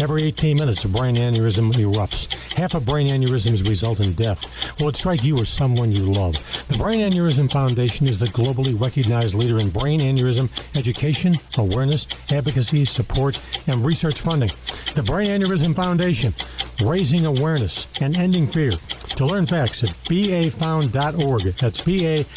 Every 18 minutes, a brain aneurysm erupts. Half of brain aneurysms result in death. Will it strike you or someone you love? The Brain Aneurysm Foundation is the globally recognized leader in brain aneurysm education, awareness, advocacy, support, and research funding. The Brain Aneurysm Foundation, raising awareness and ending fear. To learn facts at bafound.org. That's bafound.org.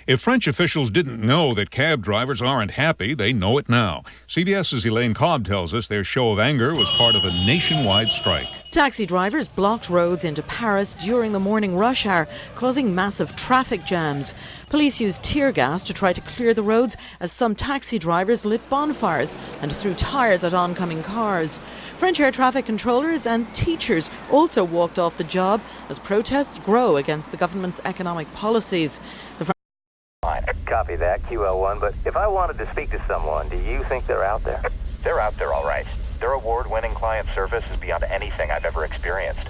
If French officials didn't know that cab drivers aren't happy, they know it now. CBS's Elaine Cobb tells us their show of anger was part of a nationwide strike. Taxi drivers blocked roads into Paris during the morning rush hour, causing massive traffic jams. Police used tear gas to try to clear the roads as some taxi drivers lit bonfires and threw tyres at oncoming cars. French air traffic controllers and teachers also walked off the job as protests grow against the government's economic policies. Copy that, QL1, but if I wanted to speak to someone, do you think they're out there? They're out there, all right. Their award-winning client service is beyond anything I've ever experienced.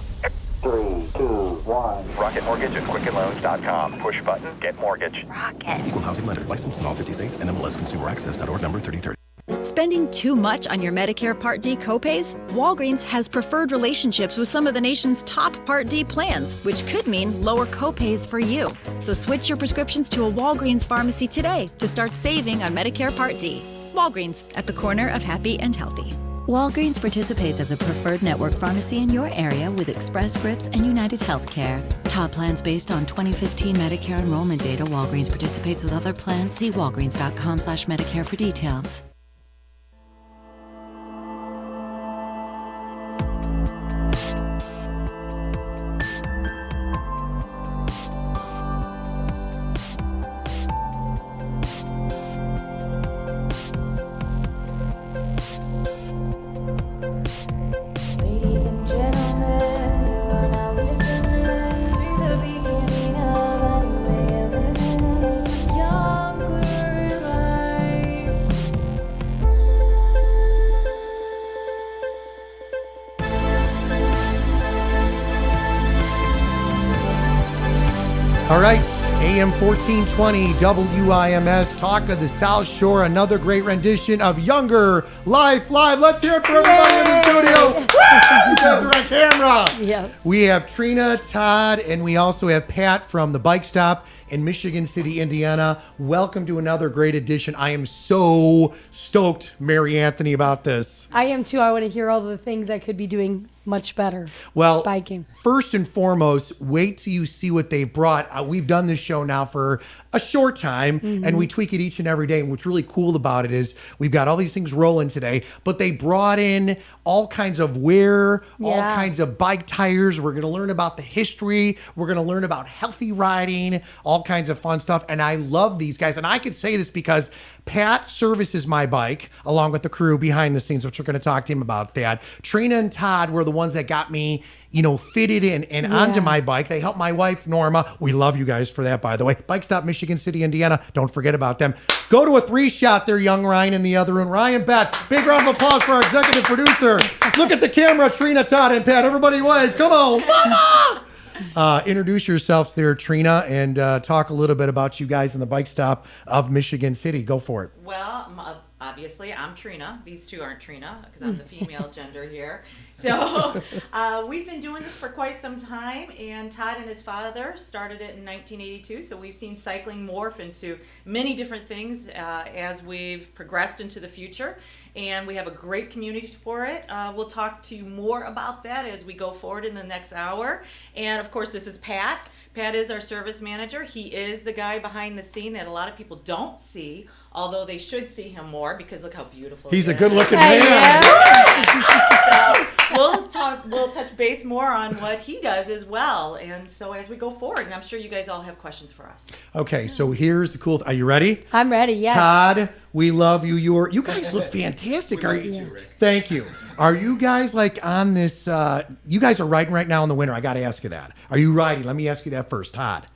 3, 2, 1. Rocket Mortgage at QuickenLoans.com. Push button, get mortgage. Rocket. Equal housing lender. Licensed in all 50 states. NMLSConsumerAccess.org number 3030. Spending too much on your Medicare Part D copays? Walgreens has preferred relationships with some of the nation's top Part D plans, which could mean lower copays for you. So switch your prescriptions to a Walgreens pharmacy today to start saving on Medicare Part D. Walgreens, at the corner of happy and healthy. Walgreens participates as a preferred network pharmacy in your area with Express Scripts and United Healthcare. Top plans based on 2015 Medicare enrollment data. Walgreens participates with other plans. See walgreens.com/Medicare for details. All right, AM 1420 WIMS, Talk of the South Shore, another great rendition of Younger Life Live. Let's hear it for everybody in the studio. Woo! You guys are on camera. Yeah. We have Trina, Todd, and we also have Pat from the Bike Stop in Michigan City, Indiana. Welcome to another great edition. I am so stoked, Mary Anthony, about this. I am too. I want to hear all the things I could be doing much better. Well, biking. First and foremost, wait till you see what they've brought. We've done this show now for a short time, and we tweak it each and every day. And what's really cool about it is we've got all these things rolling today, but they brought in all kinds of wear, all kinds of bike tires. We're going to learn about the history. We're going to learn about healthy riding, all kinds of fun stuff. And I love these guys. And I could say this because Pat services my bike along with the crew behind the scenes, which we're going to talk to him about that. Trina and Todd were the ones that got me, fitted in and onto my bike. They helped my wife, Norma. We love you guys for that, by the way. Bike Stop, Michigan City, Indiana. Don't forget about them. Go to a 3-shot there, young Ryan in the other room. Ryan, Beth, big round of applause for our executive producer. Look at the camera, Trina, Todd, and Pat. Everybody wave. Come on. Mama! Introduce yourselves there, Trina, and talk a little bit about you guys in the Bike Stop of Michigan City. Go for it. Well, obviously, I'm Trina. These two aren't Trina because I'm the female gender here. So we've been doing this for quite some time, and Todd and his father started it in 1982. So we've seen cycling morph into many different things as we've progressed into the future. And we have a great community for it. We'll talk to you more about that as we go forward in the next hour. And of course, this is Pat. Pat is our service manager. He is the guy behind the scene that a lot of people don't see, although they should see him more because look how beautiful he's he a is. good-looking man. So we'll touch base more on what he does as well. And so as we go forward, and I'm sure you guys all have questions for us. Okay, so here's the cool. Are you ready? I'm ready. Yes. Todd, we love you. You guys look fantastic. We love you too, Rick. Thank you. Are you guys like on this? You guys are riding right now in the winter. I got to ask you that. Are you riding? Let me ask you that first, Todd.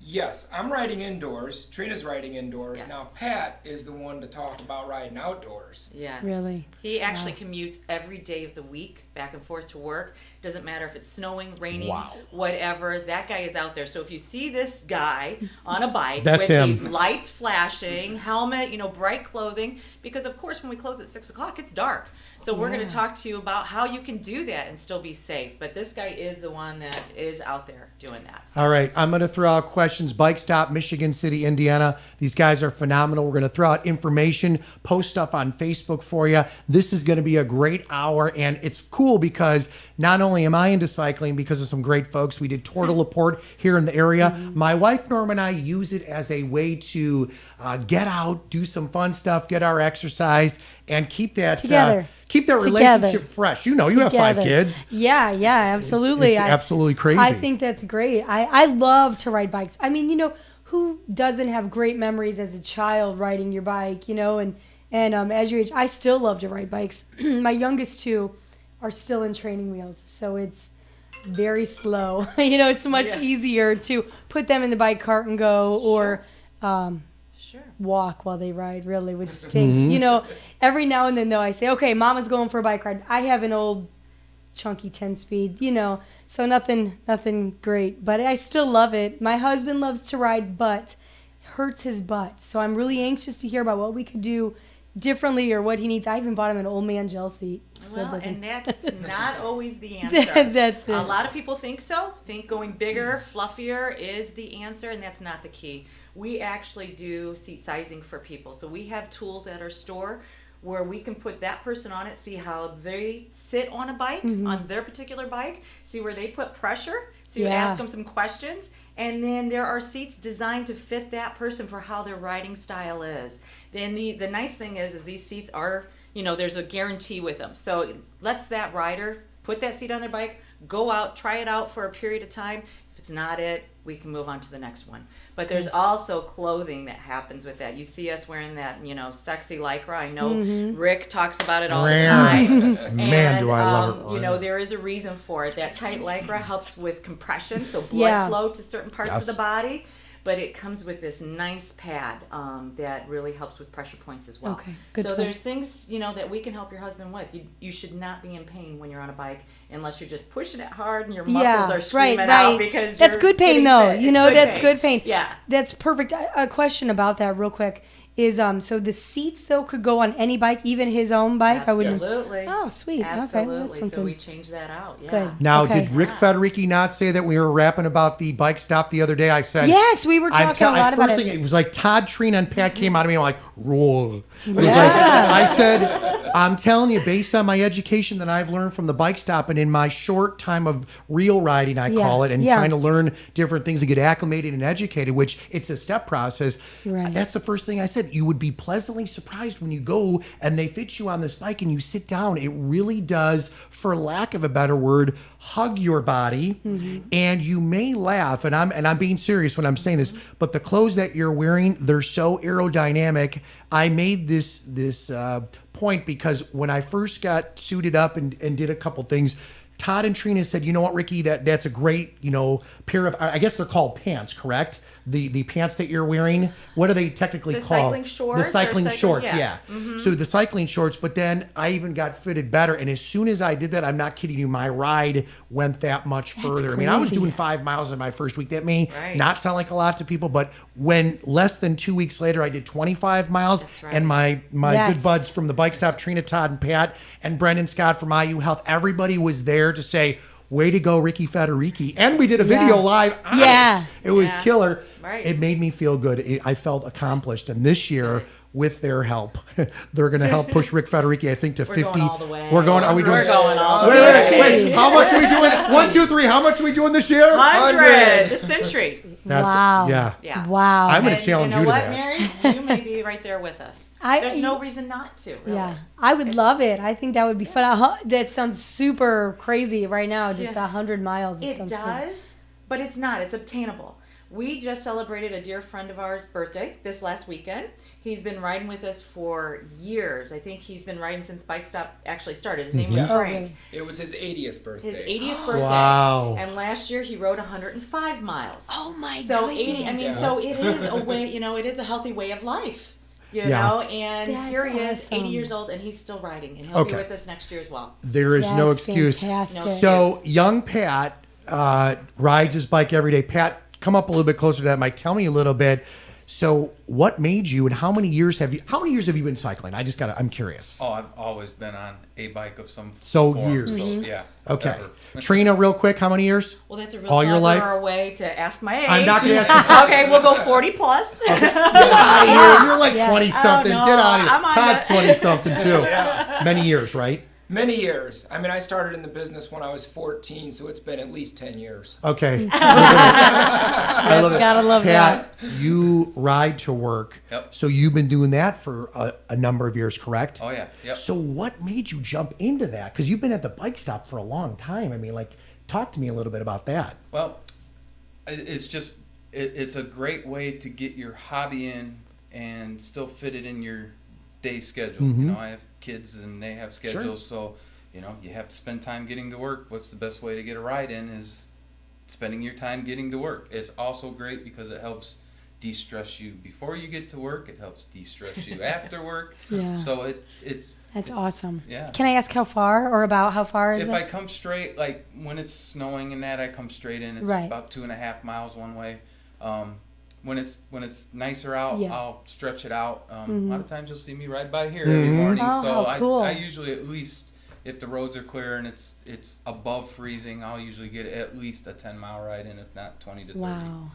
Yes, I'm riding indoors. Trina's riding indoors. Yes. Now, Pat is the one to talk about riding outdoors. Yes. Really? He actually commutes every day of the week back and forth to work Doesn't matter if it's snowing, raining, Wow. whatever. That guy is out there. So if you see this guy on a bike That's with him. these lights flashing, helmet, bright clothing, because of course when we close at 6 o'clock, it's dark. So we're going to talk to you about how you can do that and still be safe. But this guy is the one that is out there doing that. So. All right, I'm going to throw out questions. Bike Stop, Michigan City, Indiana. These guys are phenomenal. We're going to throw out information, post stuff on Facebook for you. This is going to be a great hour, and it's cool because not only am I into cycling because of some great folks. We did Tour de La Porte here in the area. My wife Norma and I use it as a way to get out, do some fun stuff, get our exercise, and keep that Together. Keep that Together. relationship fresh. You have 5 kids. Yeah, absolutely. It's absolutely crazy. I think that's great. I love to ride bikes. I mean, who doesn't have great memories as a child riding your bike, and as you age, I still love to ride bikes. My youngest 2 are still in training wheels, so it's very slow. It's much easier to put them in the bike cart and go, or walk while they ride, really, which stinks. Every now and then, though, I say, okay, Mama's going for a bike ride. I have an old chunky 10-speed, so nothing great, but I still love it. My husband loves to ride, but hurts his butt, so I'm really anxious to hear about what we could do differently or what he needs. I even bought him an old man gel seat. Well, and that's not always the answer. That's it. A lot of people think so. Think going bigger, fluffier is the answer, and that's not the key. We actually do seat sizing for people. So we have tools at our store where we can put that person on it, see how they sit on a bike, on their particular bike, see where they put pressure, so you ask them some questions, and then there are seats designed to fit that person for how their riding style is. Then the nice thing is these seats are, there's a guarantee with them. So it lets that rider put that seat on their bike, go out, try it out for a period of time. If it's not it, we can move on to the next one. But there's also clothing that happens with that. You see us wearing that, sexy Lycra. I know Rick talks about it all the time. Man, do I love it. There is a reason for it. That tight Lycra helps with compression, so blood flow to certain parts of the body. But it comes with this nice pad that really helps with pressure points as well. Okay, good point. There's things, that we can help your husband with. You should not be in pain when you're on a bike unless you're just pushing it hard and your muscles are screaming out because that's you're good pain, getting though. fit. That's good pain. Yeah. That's perfect. A question about that real quick is so the seats, though, could go on any bike, even his own bike? Absolutely. Oh, sweet. Absolutely. Okay, So we changed that out. Yeah. Good. Now, Okay. did Rick Federici not say that we were rapping about the bike stop the other day? I said Yes, we were talking a lot about first it. thing, it was like Todd, Trina, and Pat came out of me. I'm like, roll. It was like, I said, I'm telling you, based on my education that I've learned from the bike stop and in my short time of real riding, I call it, and trying to learn different things and get acclimated and educated, which it's a step process. Right. That's the first thing I said. You would be pleasantly surprised when you go and they fit you on this bike and you sit down. It really does, for lack of a better word, hug your body, and you may laugh, and I'm being serious when I'm saying this, but the clothes that you're wearing, they're so aerodynamic. I made this point because when I first got suited up and did a couple things, Todd and Trina said, you know what, Ricky, that's a great, pair of, I guess they're called pants, correct? The pants that you're wearing, what are they technically called? Cycling shorts. The cycling shorts, yes. yeah. So the cycling shorts, but then I even got fitted better. And as soon as I did that, I'm not kidding you, my ride went that much further. I mean, I was doing 5 miles in my first week. That may not sound like a lot to people, but when less than 2 weeks later, I did 25 miles, and my good buds from the bike stop, Trina, Todd, and Pat, and Brendan Scott from IU Health, everybody was there to say, way to go, Ricky Federici. And we did a video live on it. It was killer. Right. It made me feel good. I felt accomplished. And this year, with their help, they're going to help push Rick Federici, I think, to 50. Going all the way. We're going all the way. Wait. How much are we doing? 1, 2, 3. How much are we doing this year? 100. The century. Wow. Yeah. Wow. I'm going to challenge you to that. Mary? You may be right there with us. There's no reason not to. Really. Yeah, I would love it. I think that would be fun. That sounds super crazy right now. Just 100 miles. It sounds does, crazy. but it's not. It's obtainable. We just celebrated a dear friend of ours' birthday this last weekend. He's been riding with us for years. I think he's been riding since Bike Stop actually started. His name was Frank. It was his 80th birthday. His 80th birthday. Wow. And last year he rode 105 miles. Oh my So goodness. 80. I mean, so it is a way. It is a healthy way of life. You Yeah. know, and That's here he is, 80 awesome. years old, and he's still riding, and he'll Okay. be with us next year as well. There is no That's excuse. fantastic. No So young Pat rides his bike every day. Pat, come up a little bit closer to that mic. Tell me a little bit. So what made you, and how many years have you been cycling? I'm curious. Oh, I've always been on a bike of some So form. years. So, Mm-hmm. yeah. Okay. ever. Trina, real quick, how many years? Well, that's a real All your life? clever way to ask my age. I'm not gonna ask you. Okay, we'll go 40 plus. Get out of here. You're like Yeah. 20 something. Oh, no. Get out of here. I'm on Todd's the- 20 something too. Many years, right? Many years. I mean, I started in the business when I was 14, so it's been at least 10 years. Okay. I love it. Gotta love Pat, you ride to work. Yep. So you've been doing that for a number of years, correct? Oh, yeah. Yep. So what made you jump into that? Because you've been at the bike stop for a long time. I mean, like, talk to me a little bit about that. Well, it's just, it's a great way to get your hobby in and still fit it in your day schedule. Mm-hmm. You know, I have kids and they have schedules, so, you know, you have to spend time getting to work. What's the best way to get a ride in is spending your time getting to work. It's also great because it helps de-stress you before you get to work. It helps de-stress you after work. Yeah. So it's That's awesome. Yeah. Can I ask how far or about how far is if it? I come straight, like when it's snowing and that, I come straight in. It's Right. about 2.5 miles one way. When it's nicer out, Yeah. I'll stretch it out. A lot of times you'll see me ride by here every morning. Oh, So how cool. I usually at least, if the roads are clear and it's above freezing, I'll usually get at least a 10-mile ride in, if not 20 to 30. Wow.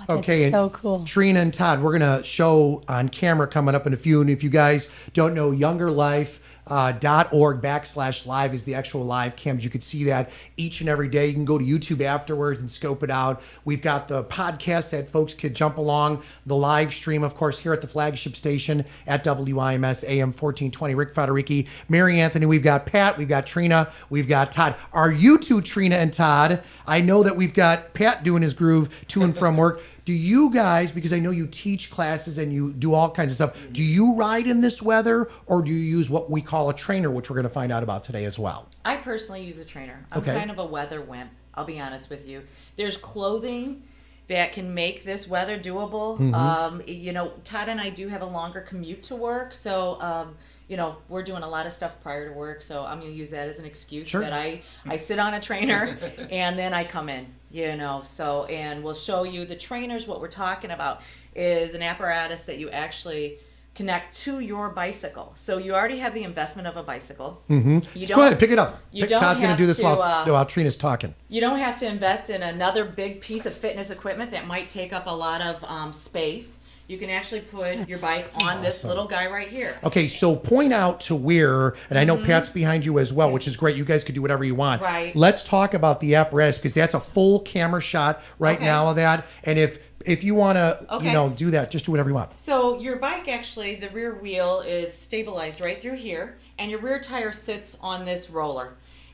That's Okay, and so cool. Trina and Todd, we're gonna show on camera coming up in a few. And if you guys don't know, YoungerLife.org/live is the actual live cams. You could see that each and every day. You can go to YouTube afterwards and scope it out. We've got the podcast that folks could jump along, the live stream, of course, here at the flagship station at WIMS AM 1420. Rick Federici, Mary Anthony. We've got Pat. We've got Trina. We've got Todd. Are you two, Trina and Todd? I know that we've got Pat doing his groove to and from work. Do you guys, because I know you teach classes and you do all kinds of stuff, do you ride in this weather or do you use what we call a trainer, which we're going to find out about today as well? I personally use a trainer. I'm Okay. kind of a weather wimp, I'll be honest with you. There's clothing that can make this weather doable. You know, Todd and I do have a longer commute to work, so you know, we're doing a lot of stuff prior to work, so I'm going to use that as an excuse Sure. that I sit on a trainer and then I come in, you know. So, and we'll show you the trainers. What we're talking about is an apparatus that you actually connect to your bicycle. So you already have the investment of a bicycle. You Go ahead, pick it up. You don't Todd's going have to do this to, while Trina's talking. You don't have to invest in another big piece of fitness equipment that might take up a lot of space. You can actually put your bike on this little guy right here. Okay, so point out to where, and I know Pat's behind you as well, which is great. You guys could do whatever you want. Right. Let's talk about the apparatus because that's a full camera shot right Okay. now of that. And if you want to, Okay. do that, just do whatever you want. So your bike actually, the rear wheel is stabilized right through here, and your rear tire sits on this roller.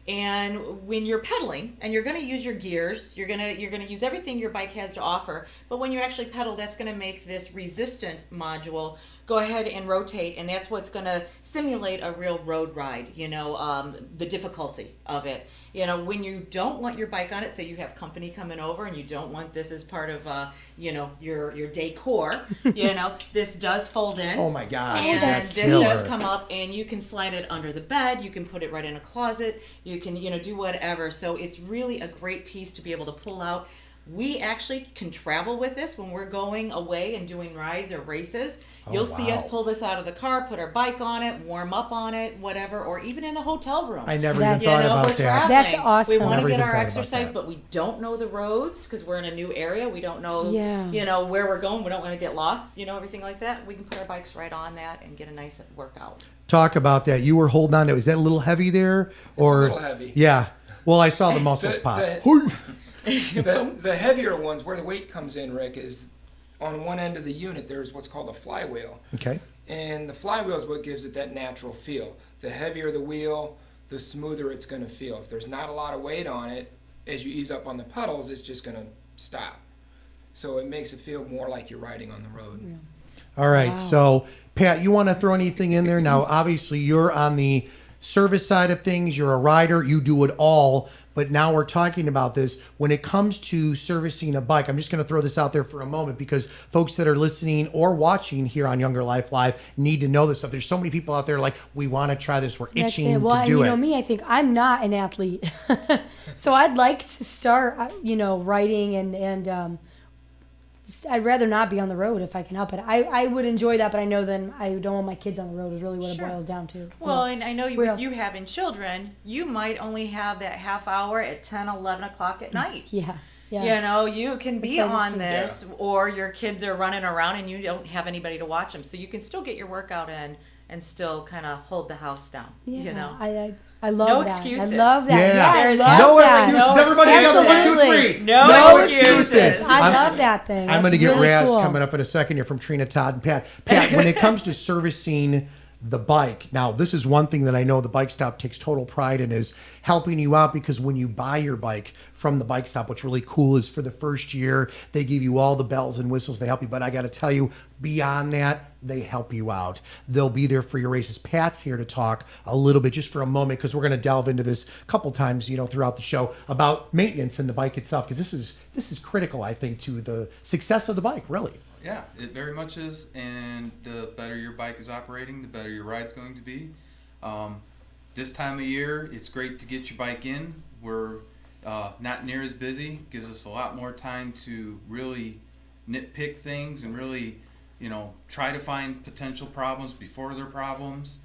And when you're pedaling, and you're going to use your gears, you're going to use everything your bike has to offer. But when you actually pedal, that's going to make this resistant module go ahead and rotate, and that's what's going to simulate a real road ride. You know, the difficulty of it. You know, when you don't want your bike on it, say you have company coming over, and you don't want this as part of, you know, your decor. You know, this does fold in. Oh my gosh, And that's this killer. does come up, and you can slide it under the bed. You can put it right in a closet. You can, you know, do whatever. So it's really a great piece to be able to pull out. We actually can travel with this when we're going away and doing rides or races. You'll see us pull this out of the car, put our bike on it, warm up on it, whatever, or even in the hotel room. I never That's- even thought You know, about we're that. traveling. That's awesome. We want Never to get even our thought about exercise, that. but we don't know the roads because we're in a new area. We don't know, Yeah. you know, where we're going. We don't want to get lost, you know, everything like that. We can put our bikes right on that and get a nice workout. Talk about that. You were holding on to it. Is that a little heavy there? Or, little heavy. Yeah. Well, I saw the muscles pop. The heavier ones, where the weight comes in, Rick, is on one end of the unit, there's what's called a flywheel. Okay. And the flywheel is what gives it that natural feel. The heavier the wheel, the smoother it's going to feel. If there's not a lot of weight on it, as you ease up on the pedals, it's just going to stop. So it makes it feel more like you're riding on the road. All right. So, Pat, you want to throw anything in there? Now, obviously, you're on the service side of things. You're a rider. You do it all. but now we're talking about this. When it comes to servicing a bike, I'm just going to throw this out there for a moment because folks that are listening or watching here on Younger Life Live need to know this stuff. There's so many people out there like, we want to try this. We're itching to Well, do you it. know me, I think I'm not an athlete. So I'd like to start, riding and I'd rather not be on the road if I can help it. I would enjoy that, but I know then I don't want my kids on the road is really what it boils down to. Well, and I know Where else? you having children, you might only have that half hour at 10, 11 o'clock at night. Yeah. You can be That's right. on this, or your kids are running around and you don't have anybody to watch them. So you can still get your workout in and still kind of hold the house down. I love no that. excuses. I love that. Yeah. I There's love No that. excuses. Everybody together. 1, 2, Absolutely. 3. No excuses. I love that thing. I'm That's going to get really Raz cool. coming up in a second here from Trina, Todd, and Pat. Pat, when it comes to servicing the bike, now this is one thing that I know the Bike Stop takes total pride in is helping you out, because when you buy your bike from the Bike Stop, what's really cool is for the first year, they give you all the bells and whistles. They help you. But I got to tell you, beyond that, they help you out. They'll be there for your races. Pat's here to talk a little bit just for a moment, because we're going to delve into this a couple times, throughout the show about maintenance and the bike itself, because this is critical, I think, to the success of the bike, really. Yeah, it very much is, and the better your bike is operating, the better your ride's going to be. This time of year, it's great to get your bike in. We're not near as busy, gives us a lot more time to really nitpick things and really, try to find potential problems before they're problems.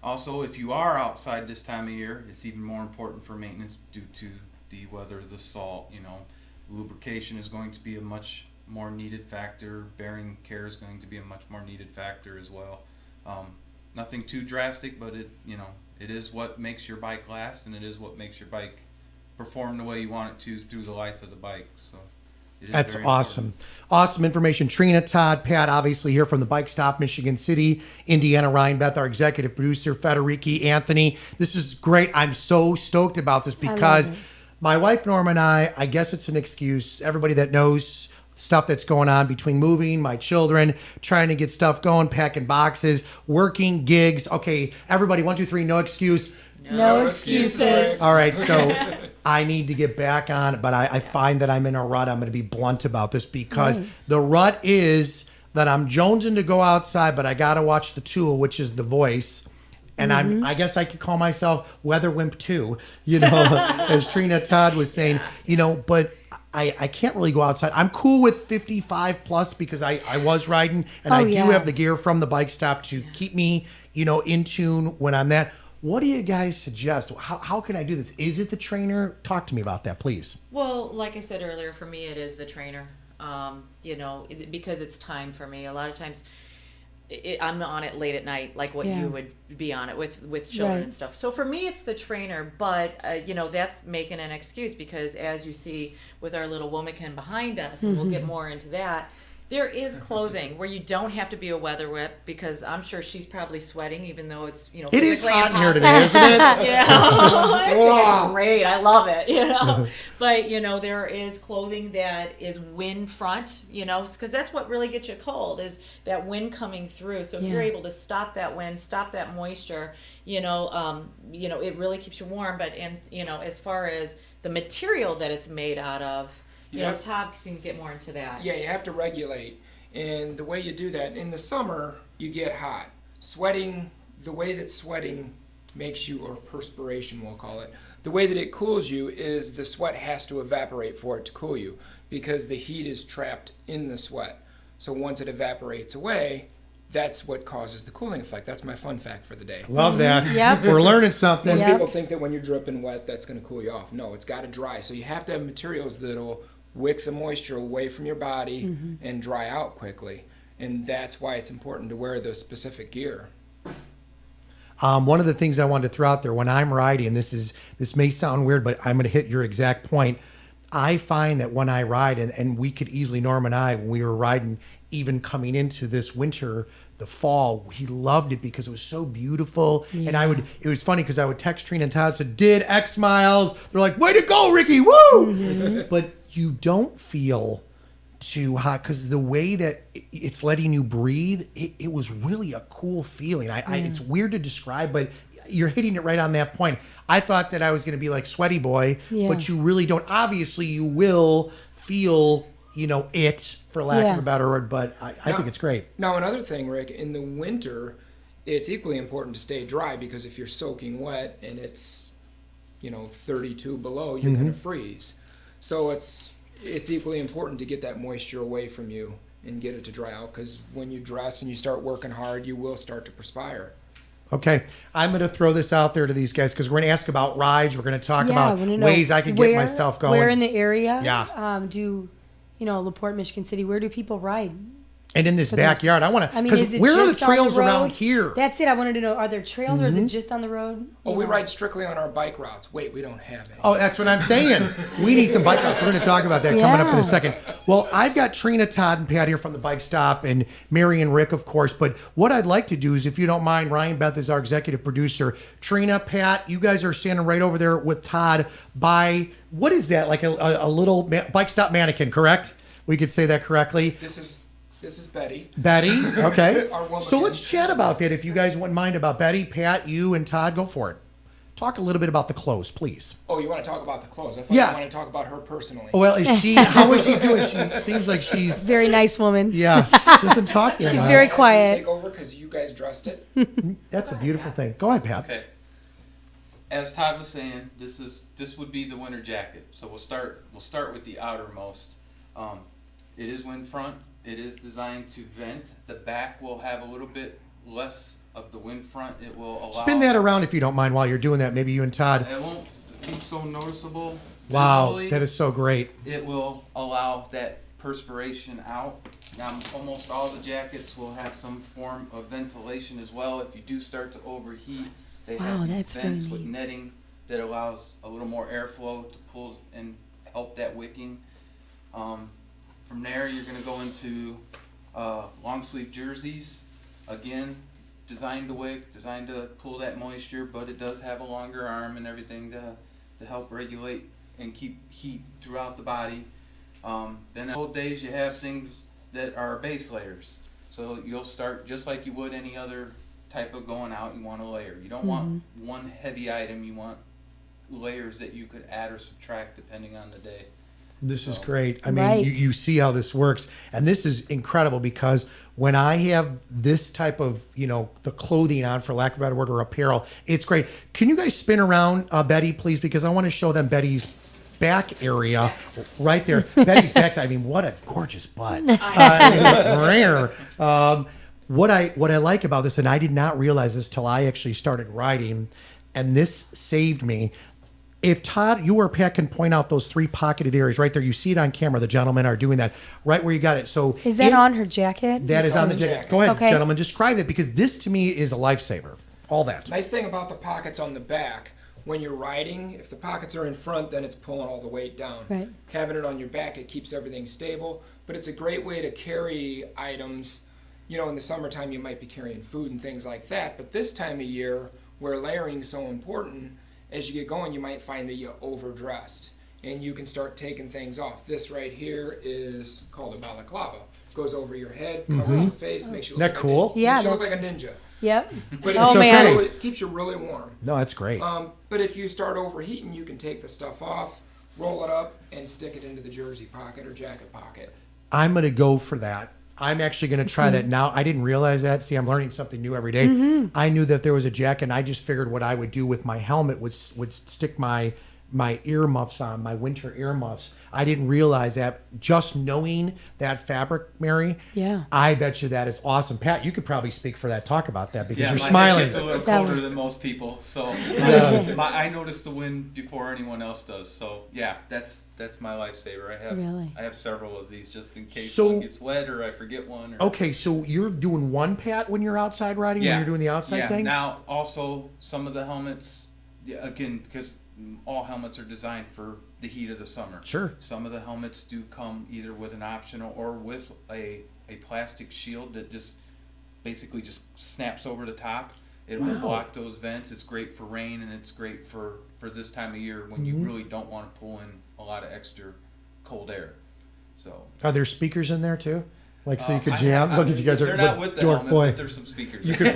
Also, if you are outside this time of year, it's even more important for maintenance due to the weather, the salt, lubrication is going to be a much more needed factor. Bearing care is going to be a much more needed factor as well. Nothing too drastic, but it is what makes your bike last, and it is what makes your bike perform the way you want it to through the life of the bike. So it is That's very awesome. important. Awesome information. Trina, Todd, Pat, obviously here from the Bike Stop, Michigan City, Indiana. Ryan, Beth, our executive producer, Federici, Anthony. This is great. I'm so stoked about this because my wife Norma and I guess it's an excuse. Everybody that knows stuff that's going on between moving, my children, trying to get stuff going, packing boxes, working, gigs. Okay, everybody, 1, 2, 3, no excuse. No excuses. All right, so I need to get back on it, but I find that I'm in a rut. I'm going to be blunt about this because the rut is that I'm jonesing to go outside, but I got to watch the tool, which is The Voice. And I guess I could call myself Weather Wimp too, as Trina Todd was saying, but I can't really go outside. I'm cool with 55 plus because I was riding and I do have the gear from the Bike Stop to keep me, in tune when I'm that. What do you guys suggest? How can I do this? Is it the trainer? Talk to me about that, please. Well, like I said earlier, for me, it is the trainer, because it's time for me. A lot of times I'm on it late at night, like what you would be on it with children and stuff. So for me, it's the trainer, but that's making an excuse because as you see with our little womankin behind us, and we'll get more into that, there is clothing where you don't have to be a weather whip because I'm sure she's probably sweating even though it's, It is physically hot in here impossible. today, isn't it? It's great. I love it, But, there is clothing that is wind front, because that's what really gets you cold is that wind coming through. So if you're able to stop that wind, stop that moisture, it really keeps you warm. But, as far as the material that it's made out of, Todd can get more into that. Yeah, you have to regulate. And the way you do that, in the summer, you get hot. Sweating, the way that sweating makes you, or perspiration we'll call it, the way that it cools you is the sweat has to evaporate for it to cool you because the heat is trapped in the sweat. So once it evaporates away, that's what causes the cooling effect. That's my fun fact for the day. Love that. Yep. We're learning something. Most people think that when you're dripping wet, that's going to cool you off. No, it's got to dry. So you have to have materials that'll wick the moisture away from your body and dry out quickly. And that's why it's important to wear the specific gear. One of the things I wanted to throw out there when I'm riding, this may sound weird, but I'm going to hit your exact point. I find that when I ride, and we could easily, Norm and I, when we were riding, even coming into this winter, the fall, he loved it because it was so beautiful. And it was funny because I would text Trina and Todd, said, did X miles. They're like, way to go, Ricky, woo! But you don't feel too hot because the way that it's letting you breathe, it was really a cool feeling. It's weird to describe, but you're hitting it right on that point. I thought that I was going to be like Sweaty Boy, but you really don't. Obviously, you will feel, it, for lack of a better word, but I think it's great. Now, another thing, Rick, in the winter, it's equally important to stay dry, because if you're soaking wet and it's, 32 below, you're going to freeze. So it's equally important to get that moisture away from you and get it to dry out, because when you dress and you start working hard, you will start to perspire. Okay, I'm going to throw this out there to these guys, because we're going to ask about rides. We're going to talk about ways I can get myself going. Where in the area? Yeah. LaPorte, Michigan City, where do people ride? And in this backyard, I want to. Because where are the trails around here? That's it. I wanted to know: are there trails, or is it just on the road? We ride strictly on our bike routes. Wait, we don't have any. Oh, that's what I'm saying. We need some bike routes. We're going to talk about that coming up in a second. Well, I've got Trina, Todd, and Pat here from the Bike Stop, and Mary and Rick, of course. But what I'd like to do is, if you don't mind, Ryan Beth is our executive producer. Trina, Pat, you guys are standing right over there with Todd by, what is that? Like a little Bike Stop mannequin, correct? We could say that correctly. This is Betty. Betty, okay. Our woman. So let's chat about that, if you guys wouldn't mind, about Betty, Pat, you, and Todd. Go for it. Talk a little bit about the clothes, please. Oh, you want to talk about the clothes? I thought you wanted to talk about her personally. Well, how is she doing? She seems like she's... Very nice woman. Yeah, she doesn't talk that She's much. very quiet. Take over because you guys dressed it. That's a beautiful thing. Go ahead, Pat. Okay. As Todd was saying, this would be the winter jacket. So we'll start with the outermost. It is wind front. It is designed to vent. The back will have a little bit less of the wind front. It will allow... Spin that around if you don't mind while you're doing that. Maybe you and Todd. It won't be so noticeable. Wow, visually. that is so great. It will allow that perspiration out. Now, almost all the jackets will have some form of ventilation as well. If you do start to overheat, they have these vents with netting that allows a little more airflow to pull and help that wicking. From there, you're going to go into long sleeve jerseys. Again, designed to wick, designed to pull that moisture, but it does have a longer arm and everything to help regulate and keep heat throughout the body. Then in old days, you have things that are base layers. So you'll start just like you would any other type of going out. You want a layer. You don't want one heavy item. You want layers that you could add or subtract depending on the day. This is great. I mean, you see how this works. And this is incredible, because when I have this type of, the clothing on, for lack of a better word, or apparel, it's great. Can you guys spin around, Betty, please? Because I want to show them Betty's back area right there. Betty's back. I mean, what a gorgeous butt. Rare. What I like about this, and I did not realize this till I actually started riding, and this saved me. If Todd, you or Pat can point out those 3 pocketed areas right there, you see it on camera. The gentlemen are doing that right where you got it. So is that on her jacket? That is on the jacket. Go ahead, gentlemen, describe it, because this to me is a lifesaver. All that. Nice thing about the pockets on the back, when you're riding, if the pockets are in front, then it's pulling all the weight down. Right. Having it on your back, it keeps everything stable. But it's a great way to carry items. In the summertime, you might be carrying food and things like that. But this time of year, where layering is so important, as you get going, you might find that you overdressed, and you can start taking things off. This right here is called a balaclava. Goes over your head, covers your face, makes you look like cool? Makes you look like a ninja. Yep. But it keeps you really warm. No, that's great. But if you start overheating, you can take the stuff off, roll it up, and stick it into the jersey pocket or jacket pocket. I'm going to go for that. I'm actually going to try that now. I didn't realize that. See, I'm learning something new every day. I knew that there was a jacket, and I just figured what I would do with my helmet would stick my earmuffs on, my winter earmuffs. I didn't realize that. Just knowing that fabric, Mary, I bet you that is awesome. Pat, you could probably speak for that. Talk about that, because you're smiling. It's a little colder than most people, so I notice the wind before anyone else does. So that's my lifesaver. I have several of these just in case one gets wet or I forget one. Okay, so you're doing one, Pat, when you're outside riding, when you're doing the outside thing? Now also some of the helmets, again, because all helmets are designed for the heat of the summer. Sure. Some of the helmets do come either with an optional or with a plastic shield that just basically just snaps over the top. It will block those vents. It's great for rain, and it's great for this time of year when you really don't want to pull in a lot of extra cold air. So are there speakers in there too? Like so you could jam. Look at you guys. They're not with the dork helmet, boy. but there's some speakers. You could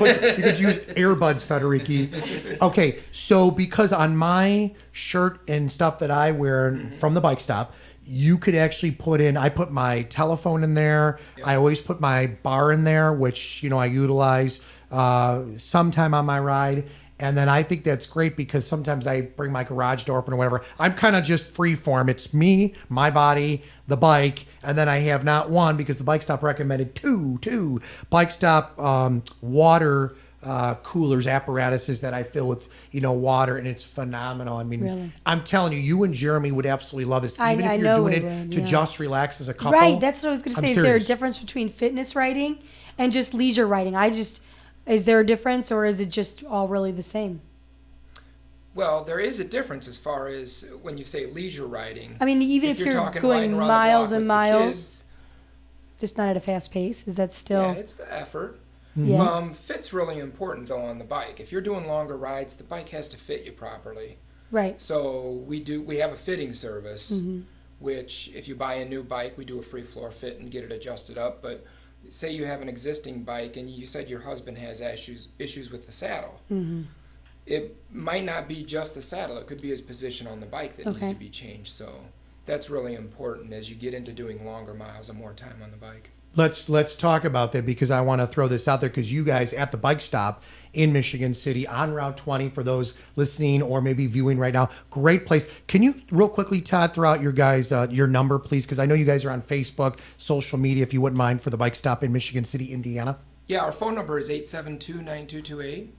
use earbuds, Federici. Okay, so because on my shirt and stuff that I wear from the bike stop, you could actually put in. I put my telephone in there. Yep. I always put my bar in there, which I utilize sometime on my ride. And then I think that's great because sometimes I bring my garage door open or whatever. I'm kind of just free form. It's me, my body, the bike, and then I have not one because the bike stop recommended two bike stop water coolers, apparatuses that I fill with water, and it's phenomenal. I mean, really? I'm telling you, you and Jeremy would absolutely love this, even if you're doing it to just relax as a couple. Right, that's what I was going to say. Is there a difference between fitness riding and just leisure riding? Is there a difference, or is it just all really the same? Well, there is a difference as far as when you say leisure riding. I mean, even if you're going miles and miles, just not at a fast pace, is that still? Yeah, it's the effort. Yeah. Fit's really important though on the bike. If you're doing longer rides, the bike has to fit you properly. Right. So we have a fitting service, which if you buy a new bike, we do a free floor fit and get it adjusted up. But say you have an existing bike and you said your husband has issues with the saddle. It might not be just the saddle. It could be his position on the bike that needs to be changed. So that's really important as you get into doing longer miles and more time on the bike. Let's talk about that because I want to throw this out there because you guys at the bike stop in Michigan City on Route 20 for those listening or maybe viewing right now, great place. Can you real quickly, Todd, throw out your guys your number, please? Because I know you guys are on Facebook, social media, if you wouldn't mind, for the bike stop in Michigan City, Indiana. Yeah, our phone number is 872-9228.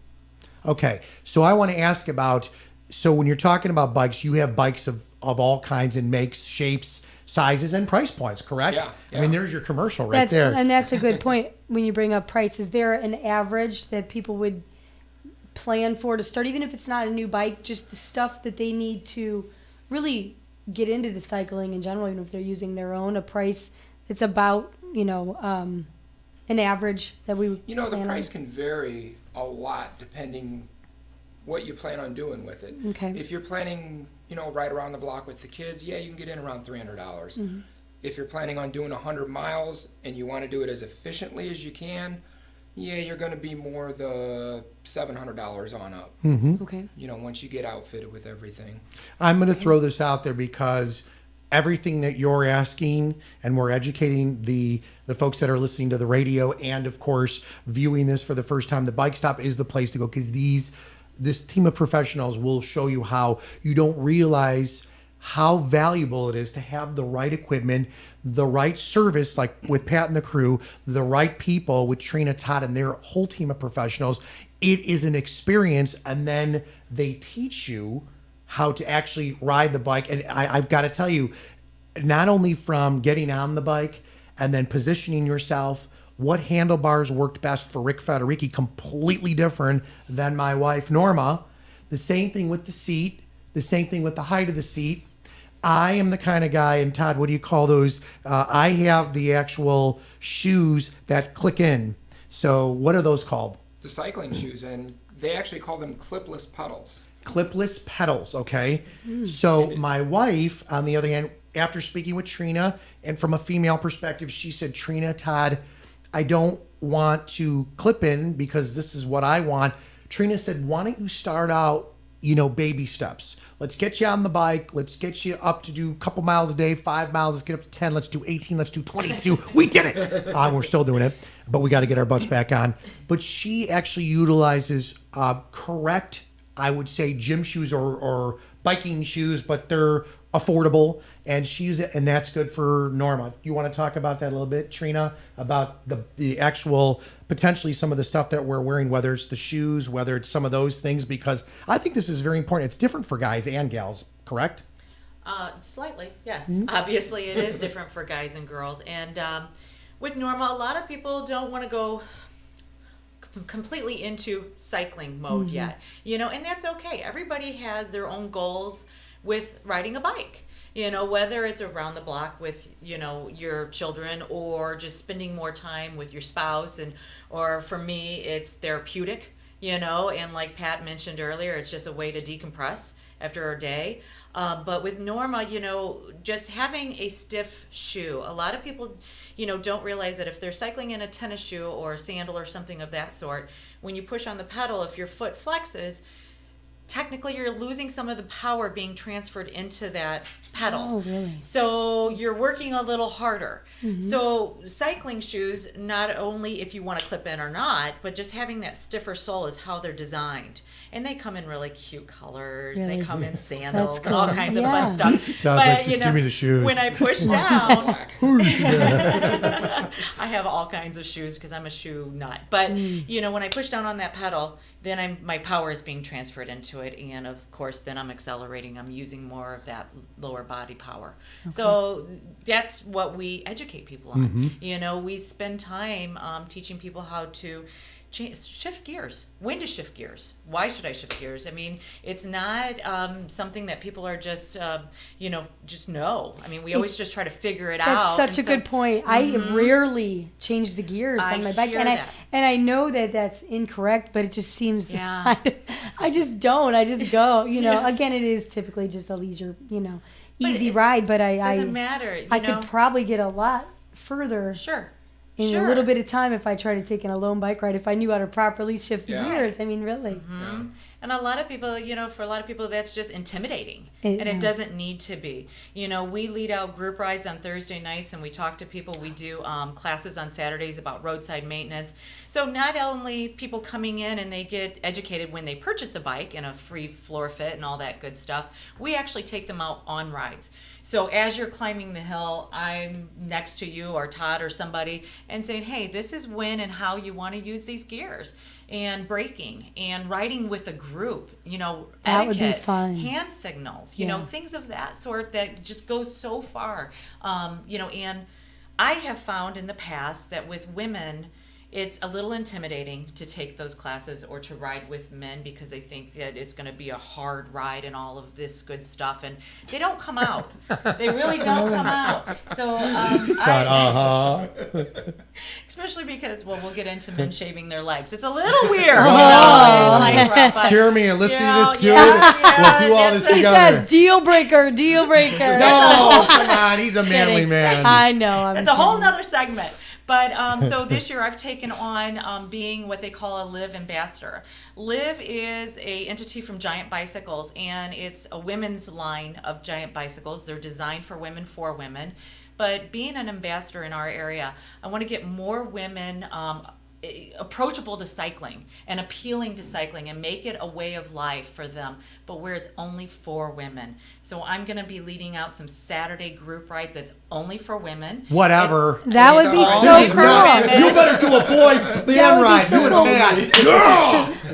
Okay, so I want to ask about, so when you're talking about bikes, you have bikes of all kinds and makes, shapes, sizes, and price points, correct? Yeah. I mean, there's your commercial right there. And that's a good point when you bring up price. Is there an average that people would plan for to start, even if it's not a new bike, just the stuff that they need to really get into the cycling in general, even if they're using their own, a price that's about, an average that we would the price can vary a lot depending what you plan on doing with it. Okay. If you're planning, right around the block with the kids, yeah, you can get in around $300. If you're planning on doing 100 miles and you want to do it as efficiently as you can, yeah, you're going to be more the $700 on up. Okay. Once you get outfitted with everything. I'm going to throw this out there because everything that you're asking, and we're educating the folks that are listening to the radio and, of course, viewing this for the first time, the bike stop is the place to go because this team of professionals will show you how you don't realize how valuable it is to have the right equipment, the right service, like with Pat and the crew, the right people with Trina, Todd, and their whole team of professionals. It is an experience, and then they teach you how to actually ride the bike. And I've got to tell you, not only from getting on the bike and then positioning yourself, what handlebars worked best for Rick Federici, completely different than my wife, Norma. The same thing with the seat, the same thing with the height of the seat. I am the kind of guy, and Todd, what do you call those? I have the actual shoes that click in. So what are those called? The cycling shoes, and they actually call them clipless pedals. Clipless pedals, okay? So my wife, on the other hand, after speaking with Trina, and from a female perspective, she said, Trina, Todd, I don't want to clip in because this is what I want. Trina said, why don't you start out, baby steps. Let's get you on the bike. Let's get you up to do a couple miles a day, 5 miles. Let's get up to 10. Let's do 18. Let's do 22. We did it. We're still doing it, but we got to get our butts back on. But she actually utilizes correct, I would say, gym shoes or biking shoes, but they're affordable, and she uses it, and that's good for Norma. You want to talk about that a little bit, Trina, about the actual, potentially some of the stuff that we're wearing, whether it's the shoes, whether it's some of those things, because I think this is very important. It's different for guys and gals, correct? Slightly, yes. Obviously, it is different for guys and girls. And with Norma, a lot of people don't want to go completely into cycling mode yet, and that's okay. Everybody has their own goals with riding a bike, whether it's around the block with, your children or just spending more time with your spouse, or for me, it's therapeutic, and like Pat mentioned earlier, it's just a way to decompress after a day. But with Norma, just having a stiff shoe, a lot of people, don't realize that if they're cycling in a tennis shoe or a sandal or something of that sort, when you push on the pedal, if your foot flexes, technically you're losing some of the power being transferred into that pedal. Oh, really? So you're working a little harder. Mm-hmm. So cycling shoes, not only if you want to clip in or not, but just having that stiffer sole is how they're designed. And they come in really cute colors. Really? They come in sandals That's and all cool. kinds of Yeah. fun stuff. Sounds but like, just give me the shoes. when I push down, I have all kinds of shoes because I'm a shoe nut. But when I push down on that pedal, then my power is being transferred into it, and of course, then I'm accelerating. I'm using more of that lower body power. Okay. So that's what we educate people on. We spend time teaching people how to shift gears. When to shift gears? Why should I shift gears? I mean, it's not something that people are just just know. I mean, we always just try to figure it out. That's such a good point. I rarely change the gears on my bike, and I know that that's incorrect, but it just seems I just don't. I just go. Again, it is typically just a leisure, easy ride, but doesn't matter. I could probably get a lot further. In a little bit of time if I try to take in a lone bike ride, if I knew how to properly shift the gears. I mean, really. Yeah. And a lot of people, for a lot of people, that's just intimidating. And it doesn't need to be. We lead out group rides on Thursday nights, and we talk to people. We do classes on Saturdays about roadside maintenance. So not only people coming in and they get educated when they purchase a bike and a free floor fit and all that good stuff, we actually take them out on rides. So as you're climbing the hill, I'm next to you or Todd or somebody and saying, hey, this is when and how you want to use these gears, and braking and riding with a group, that etiquette, would be fun. hand signals, things of that sort that just go so far. And I have found in the past that with women, it's a little intimidating to take those classes or to ride with men because they think that it's going to be a hard ride and all of this good stuff, and they don't come out. They really don't come out. So especially because, we'll get into men shaving their legs. It's a little weird. Jeremy, listen to this dude. We'll do all this together. He says, deal breaker. No, come on. He's a manly man. I know. It's a whole nother segment. But so this year I've taken on being what they call a Live ambassador. Live is a entity from Giant Bicycles, and it's a women's line of Giant Bicycles. They're designed for women. But being an ambassador in our area, I want to get more women approachable to cycling and appealing to cycling and make it a way of life for them, but where it's only for women. So I'm going to be leading out some Saturday group rides that's only for women. Whatever. That would be so cool. You better do a boy band ride. So cool.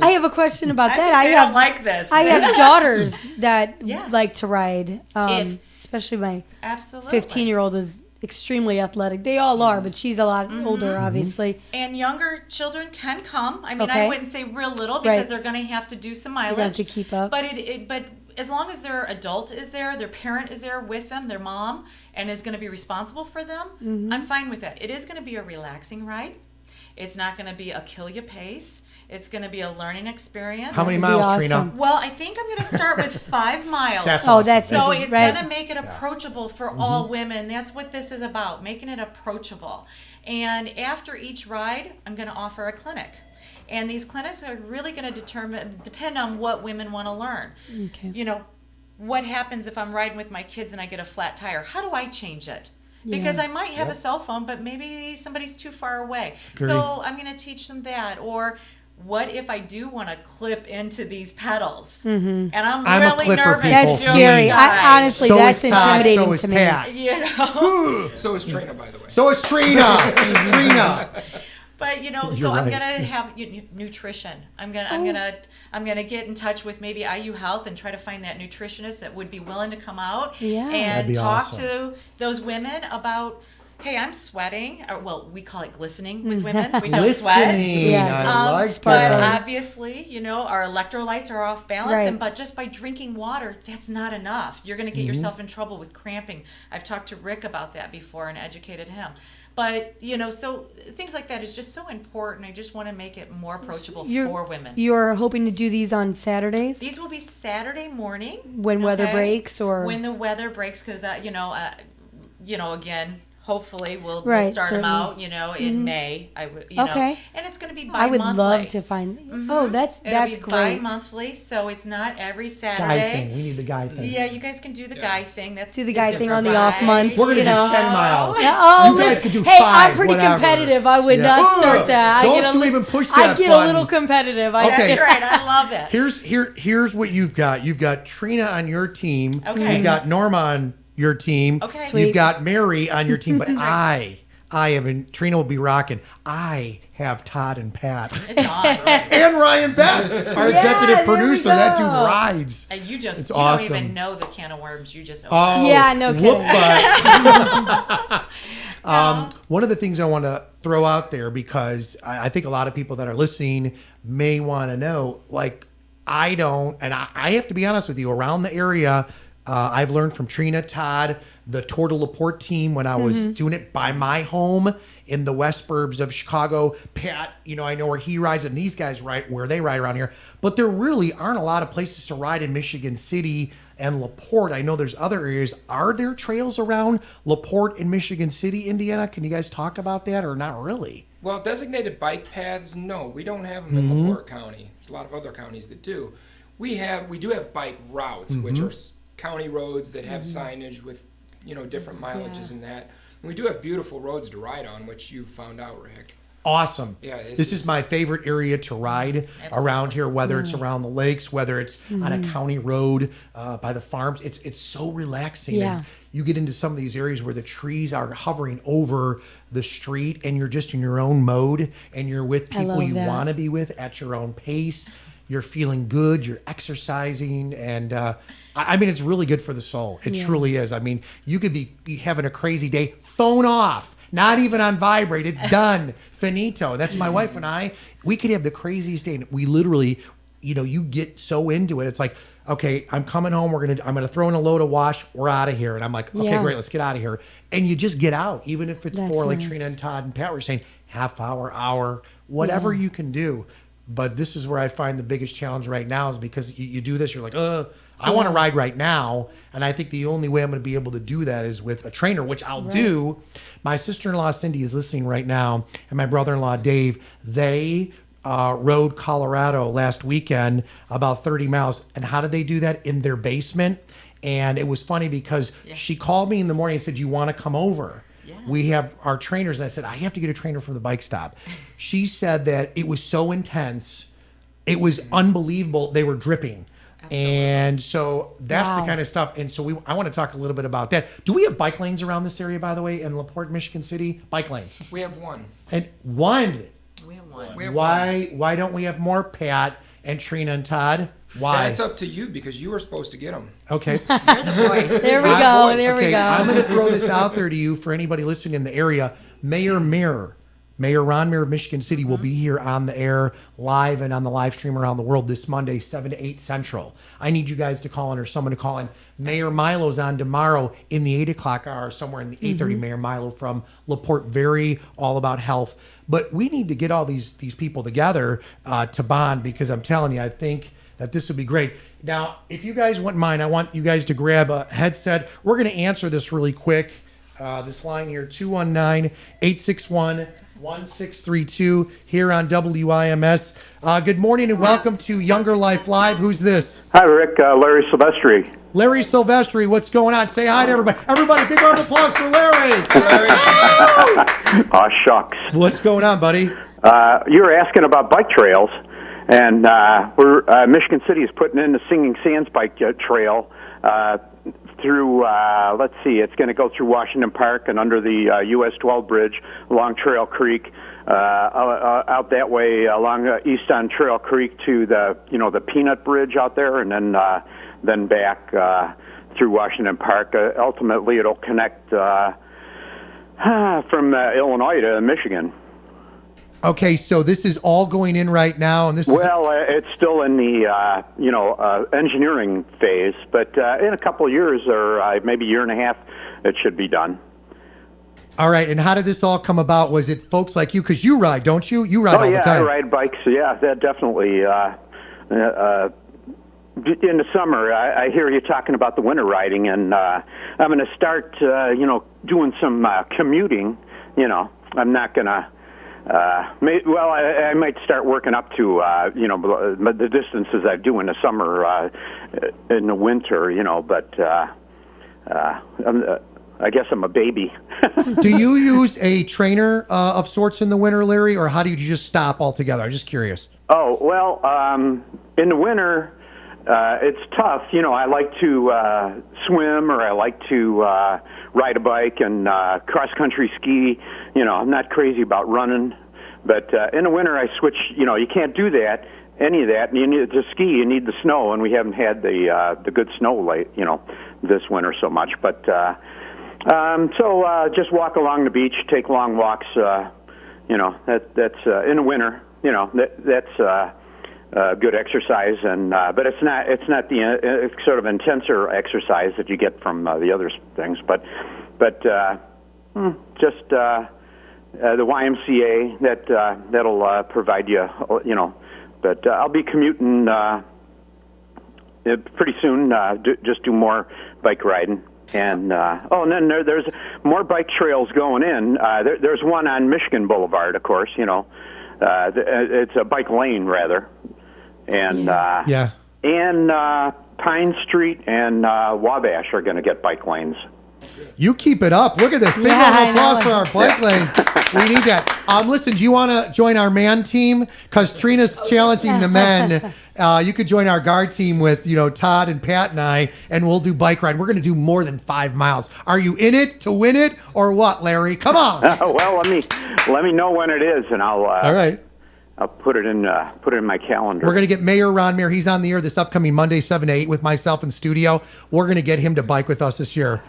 I have a I about that. I don't like this. I have daughters that like to ride, especially my 15-year-old is extremely athletic. They all are, but she's a lot older, obviously. And younger children can come. I mean, I wouldn't say real little because they're going to have to do some mileage. They have to keep up. But but as long as their adult is there, their parent is there with them, their mom, and is going to be responsible for them, I'm fine with that. It is going to be a relaxing ride. It's not going to be a kill you pace. It's going to be a learning experience. How many miles, awesome. Trina? Well, I think I'm going to start with 5 miles. That's so easy, it's right? going to make it approachable for all women. That's what this is about, making it approachable. And after each ride, I'm going to offer a clinic. And these clinics are really going to depend on what women want to learn. Okay. What happens if I'm riding with my kids and I get a flat tire? How do I change it? Because I might have a cell phone, but maybe somebody's too far away. So I'm going to teach them that. Or what if I do want to clip into these pedals? And I'm really nervous. That's scary. Honestly, that's intimidating to me. Pat. So is Trina, by the way. So is Trina. Trina. But so I'm gonna have nutrition. I'm gonna get in touch with maybe IU Health and try to find that nutritionist that would be willing to come out and talk to those women about, hey, I'm sweating, or we call it glistening with women. We don't sweat. I like but that. obviously, our electrolytes are off balance, but just by drinking water, that's not enough. You're going to get yourself in trouble with cramping. I've talked to Rick about that before and educated him. But, so things like that is just so important. I just want to make it more approachable for women. You're hoping to do these on Saturdays? These will be Saturday morning. When weather breaks, or? When the weather breaks, because, again, hopefully we'll start certainly. them out, in May. Okay. And it's going to be I bi-monthly. would love to find. Oh, that's It'll be great. bi-monthly, so it's not every Saturday. Guy thing. We need the guy thing. Yeah, you guys can do the guy thing. That's do the guy thing on the off months. We're gonna do 10 miles. Yeah, you guys can do 5, I'm pretty competitive. I would not start that. Don't even push that. I get a little competitive. Okay. That's right. I love it. Here's what you've got. You've got Trina on your team. Okay. You've got Norma on your team. Okay. Sweet. You've got Mary on your team, but I haven't. Trina will be rocking. I have Todd and Pat. It's on, right? And Ryan Beth, our executive producer. That dude rides. And you It's don't awesome. even know the can of worms you just opened. Oh, yeah, no kidding. One of the things I want to throw out there, because I think a lot of people that are listening may want to know, like, I don't, and I have to be honest with you, around the area, I've learned from Trina, Todd, the Tour de LaPorte team when I was doing it by my home in the west burbs of Chicago. Pat, I know where he rides, and these guys ride where they ride around here. But there really aren't a lot of places to ride in Michigan City and LaPorte. I know there's other areas. Are there trails around LaPorte and Michigan City, Indiana? Can you guys talk about that, or not really? Well, designated bike paths, no, we don't have them in LaPorte County. There's a lot of other counties that do. We do have bike routes, which are county roads that have signage with different mileages and that. And we do have beautiful roads to ride on, which you found out, Rick. Awesome. Yeah, this is my favorite area to ride around here, whether it's around the lakes, whether it's on a county road, by the farms. It's so relaxing. Yeah. And you get into some of these areas where the trees are hovering over the street and you're just in your own mode and you're with people you want to be with at your own pace. You're feeling good, you're exercising, and I mean, it's really good for the soul. It truly is. I mean, you could be having a crazy day, phone off, not even on vibrate. It's done. Finito. That's my wife and I. We could have the craziest day. And we literally, you get so into it. It's like, okay, I'm coming home. I'm gonna throw in a load of wash. We're out of here. And I'm like, okay, great, let's get out of here. And you just get out, even if it's for like Trina and Todd and Pat were saying, half hour, whatever you can do. But this is where I find the biggest challenge right now is because you do this, you're like, I want to ride right now. And I think the only way I'm going to be able to do that is with a trainer, which I'll do. My sister-in-law, Cindy, is listening right now. And my brother-in-law, Dave, they rode Colorado last weekend about 30 miles. And how did they do that? In their basement. And it was funny because she called me in the morning and said, you want to come over? We have our trainers. And I said, I have to get a trainer from the bike stop. She said that it was so intense. It was unbelievable. They were dripping. Absolutely. And so that's the kind of stuff. And so I want to talk a little bit about that. Do we have bike lanes around this area, by the way, in LaPorte, Michigan City? Bike lanes. We have one. And one. We have one. Why don't we have more, Pat and Trina and Todd? Why? That's up to you because you were supposed to get them. Okay. You're the voice. There we go. I'm going to throw this out there to you for anybody listening in the area. Mayor Ron Mayer of Michigan City will be here on the air live and on the live stream around the world this Monday, 7 to 8 Central. I need you guys to call in or someone to call in. Mayor Milo's on tomorrow in the 8 o'clock hour, somewhere in the 8:30. Mayor Milo from LaPorte, very all about health. But we need to get all these people together to bond because I'm telling you, I think that this would be great. Now, if you guys wouldn't mind, I want you guys to grab a headset. We're going to answer this really quick. This line here, 219-861-1632 here on WIMS. Good morning and welcome to Younger Life Live. Who's this? Hi, Rick. Larry Silvestri. Larry Silvestri, what's going on? Say hi to everybody. Everybody, big round of applause for Larry. Aw, shucks. What's going on, buddy? You were asking about bike trails. And Michigan City is putting in the Singing Sands bike trail through, let's see, it's going to go through Washington Park and under the US 12 bridge along Trail Creek, out that way along east on Trail Creek to the Peanut Bridge out there, and then back through Washington Park. Ultimately, it'll connect from Illinois to Michigan. Okay, so this is all going in right now, and it's still in the engineering phase, but in a couple of years or maybe a year and a half, it should be done. All right, and how did this all come about? Was it folks like you? Because you ride, don't you? You ride all the time. I ride bikes. Yeah, that definitely. In the summer, I hear you talking about the winter riding, and I'm going to start, doing some commuting. I'm not going to. I might start working up to, the distances I do in the summer, in the winter. But I guess I'm a baby. Do you use a trainer of sorts in the winter, Larry, or how do you just stop altogether? I'm just curious. Oh, well, in the winter, it's tough. I like to swim, or I like to ride a bike and cross-country ski. I'm not crazy about running. But in the winter, I switch. You can't do that, any of that. And you need to ski. You need the snow, and we haven't had the good snow this winter so much. But just walk along the beach, take long walks. That's in the winter. That's good exercise, and but it's not the sort of intenser exercise that you get from the other things. But just the YMCA that'll provide you. But I'll be commuting pretty soon. Just do more bike riding. And and then there's more bike trails going in. There's one on Michigan Boulevard, of course. It's a bike lane rather, and and Pine Street and Wabash are going to get bike lanes. You keep it up. Look at this. Big round of applause for our bike lanes. We need that. Listen, do you want to join our man team? Because Trina's challenging the men. You could join our guard team with, Todd and Pat and I, and we'll do bike ride. We're going to do more than 5 miles. Are you in it to win it or what, Larry? Come on. Well, let me know when it is, and I'll. All right. I'll put it in my calendar. We're going to get Mayor Ron Mayer. He's on the air this upcoming Monday, 7 to 8 with myself in studio. We're going to get him to bike with us this year.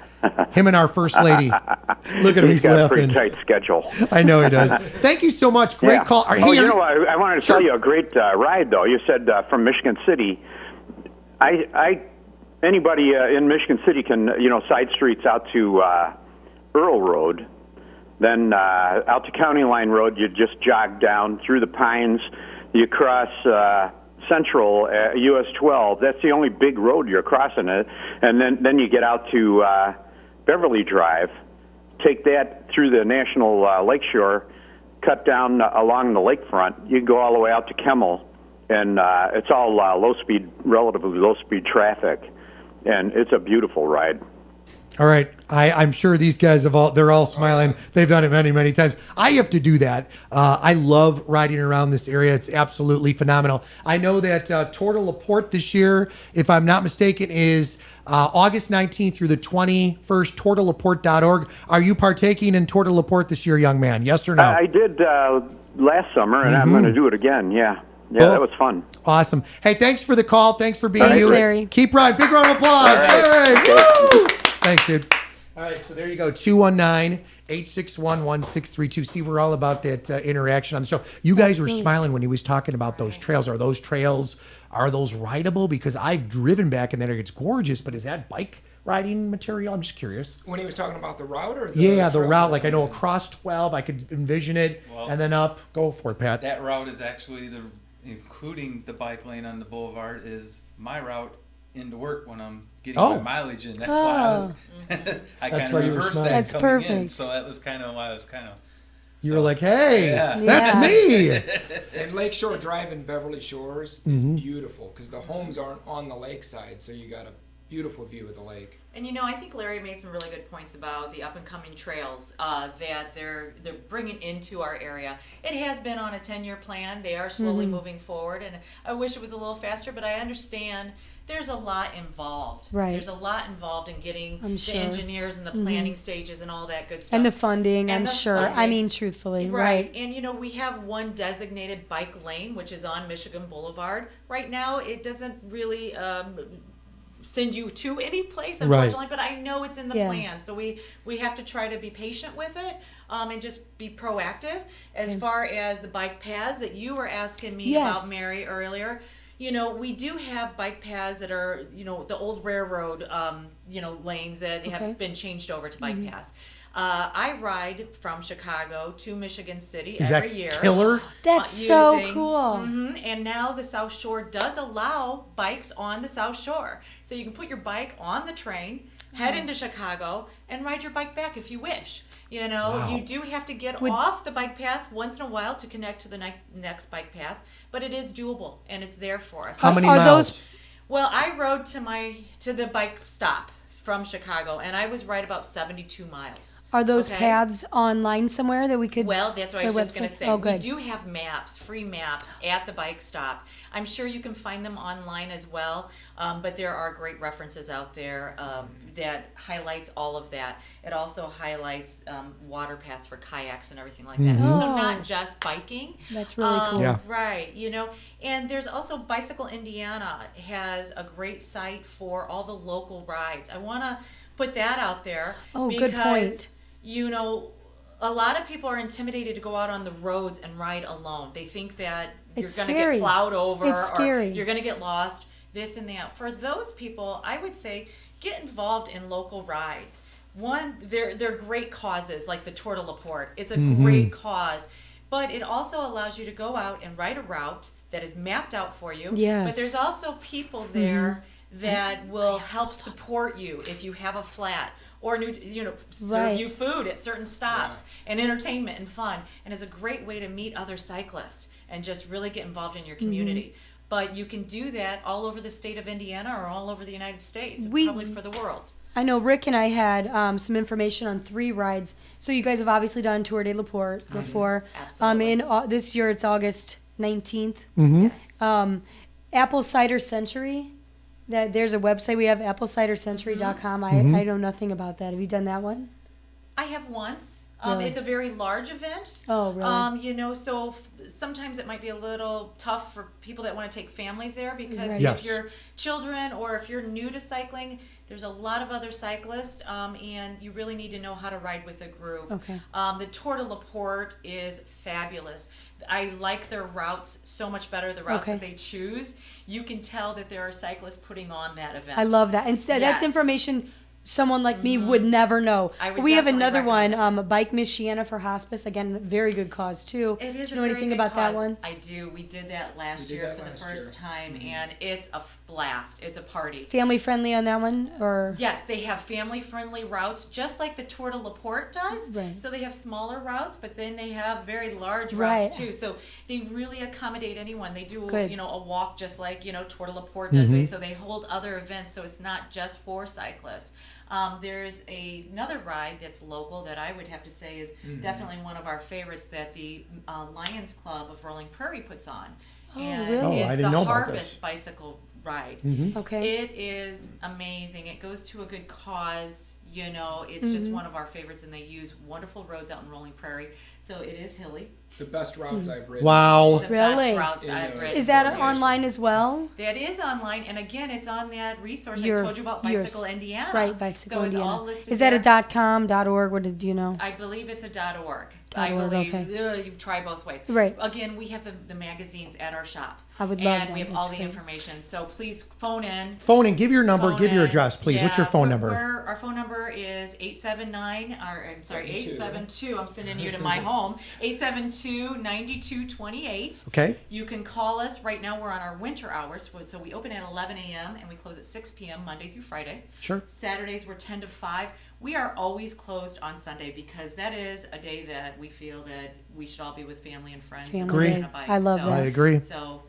Him and our first lady. Look at him. He's got laughing. a pretty tight schedule. I know he does. Thank you so much. Great call. I wanted to tell you a great ride, though. You said from Michigan City. Anybody in Michigan City can, side streets out to Earl Road. Then out to County Line Road, you just jog down through the Pines. You cross Central US 12. That's the only big road you're crossing it. And then you get out to Beverly Drive. Take that through the National Lakeshore, cut down along the lakefront. You go all the way out to Kemmel, and it's all relatively low-speed traffic. And it's a beautiful ride. All right. I'm sure these guys they're all smiling. They've done it many, many times. I have to do that. I love riding around this area. It's absolutely phenomenal. I know that Tour de La Porte this year, if I'm not mistaken, is August 19th through the 21st, tourdelaporte.org. Are you partaking in Tour de La Porte this year, young man? Yes or no? I did last summer, and I'm going to do it again. Yeah, that was fun. Awesome. Hey, thanks for the call. Thanks for being you. Larry. Keep riding. Big round of applause. Larry. Woo! Thanks, dude. All right, so there you go. 219-861-1632. See, we're all about that interaction on the show. You guys were smiling when he was talking about those trails. Are those rideable? Because I've driven back in that area. It's gorgeous, but is that bike riding material? I'm just curious. When he was talking about the route or the route. Like I know across 12, I could envision it, and then up. Go for it, Pat. That route is actually including the bike lane on the boulevard is my route into work when I'm getting my mileage in. That's why I kind of reversed that That's coming perfect. in. So that was kind of why I was kind of. You were like, hey, that's me. And Lakeshore Drive in Beverly Shores is beautiful because the homes aren't on the lakeside, so you got a beautiful view of the lake. And I think Larry made some really good points about the up and coming trails that they're bringing into our area. It has been on a 10-year plan. They are slowly moving forward, and I wish it was a little faster, but I understand there's a lot involved. Right. There's a lot involved in getting the engineers and the planning stages and all that good stuff. And the funding, And I'm the sure. funding. I mean, truthfully, right. And we have one designated bike lane, which is on Michigan Boulevard. Right now, it doesn't really send you to any place, unfortunately, but I know it's in the plan. So we have to try to be patient with it and just be proactive. As far as the bike paths that you were asking me about, Mary, earlier, we do have bike paths that are, the old railroad, lanes that have been changed over to bike paths. I ride from Chicago to Michigan City Is every that year. killer? That's so cool. And now the South Shore does allow bikes on the South Shore. So you can put your bike on the train, head into Chicago, and ride your bike back if you wish. You know, Wow. you do have to get off the bike path once in a while to connect to the next bike path, but it is doable and it's there for us. How many miles? Well, I rode to the bike stop from Chicago, and I was right about 72 miles. Are those Okay? paths online somewhere that we could? Well, that's what I was their just going to website? say. Oh, We good. do have maps, free maps at the bike stop. I'm sure you can find them online as well, but there are great references out there that highlights all of that. It also highlights water paths for kayaks and everything like that. Mhm. So Oh. not just biking. That's really cool. Yeah. Right, you know, and there's also Bicycle Indiana has a great site for all the local rides. I want to put that out there. Oh, because, good point. You know, a lot of people are intimidated to go out on the roads and ride alone. They think that you're It's going to scary. get plowed over It's or scary. you're going to get lost, this and that. For those people, I would say get involved in local rides. One, they're great causes like the Tour de La Porte. It's a great cause, but it also allows you to go out and ride a route that is mapped out for you. Yes. But there's also people there that will help support you if you have a flat or serve Right. you food at certain stops and entertainment and fun. And it's a great way to meet other cyclists and just really get involved in your community. But you can do that all over the state of Indiana or all over the United States, probably for the world. I know Rick and I had some information on 3 rides. So you guys have obviously done Tour de La Porte before. Absolutely. This year it's August 19th. Yes. Apple Cider Century. There's a website we have, applecidercentury.com. I know nothing about that. Have you done that one? I have once. Really? It's a very large event. Oh, really? You know, so sometimes it might be a little tough for people that want to take families there because Right. Yes. if you're children or if you're new to cycling, there's a lot of other cyclists, and you really need to know how to ride with a group. Okay. The Tour de La Porte is fabulous. I like their routes so much better, the routes Okay. that they choose. You can tell that there are cyclists putting on that event. I love that. And that's Yes. information someone like me would never know. I would We have definitely another recommend one, Bike Michiana for Hospice. Again, very good cause too. It is Do you know a very anything good about that cause. one? I do. We did that last We did year that for the last first year. time, and it's a blast. It's a party. Family friendly on that one, or Yes, they have family-friendly routes, just like the Tour de La Porte does. Right. So they have smaller routes, but then they have very large Right. routes too. So they really accommodate anyone. They do, Good. a walk just like Tour de La Porte does. So they hold other events, so it's not just for cyclists. There's another ride that's local that I would have to say is definitely one of our favorites that the Lions Club of Rolling Prairie puts on. And really? Oh, it's I didn't the know about Harvest this. Bicycle Ride. okay. It is amazing. It goes to a good cause. It's just one of our favorites, and they use wonderful roads out in Rolling Prairie. So it is hilly. The best routes I've ridden. Wow. The Really? best routes I've ridden. Is that Yeah. online as well? That is online, and again, it's on that resource Your- I told you about, yours. Bicycle Indiana. Right, Bicycle so Indiana. it's all listed Is that there. a .com, .org? What did you know? I believe it's a .org. .org, I believe okay. you try both ways. Right. Again, we have the magazines at our shop. I would love and that. we have That's all the great. information. So please phone in. Phone and give your number, Phone give your in. address, please. What's your Yeah, phone number? Our phone number is 872. 72. I'm sending you to my home. 872-9228. Okay. You can call us. Right now we're on our winter hours, so we open at 11 a.m. and we close at 6 p.m. Monday through Friday. Sure. Saturdays we're 10 to 5. We are always closed on Sunday because that is a day that we feel that we should all be with family and friends. Family and Agree. riding a bike. I love that. I agree. So,